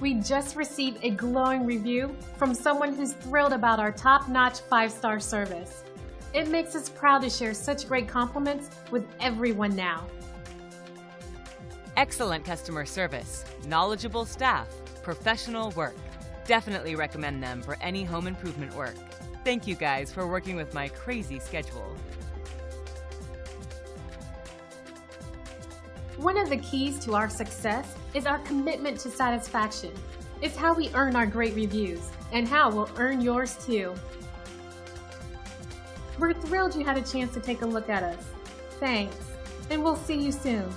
We just received a glowing review from someone who's thrilled about our top-notch 5-star service. It makes us proud to share such great compliments with everyone now. Excellent customer service, knowledgeable staff, professional work. Definitely recommend them for any home improvement work. Thank you guys for working with my crazy schedule. One of the keys to our success is our commitment to satisfaction. It's how we earn our great reviews and how we'll earn yours too. We're thrilled you had a chance to take a look at us. Thanks, and we'll see you soon.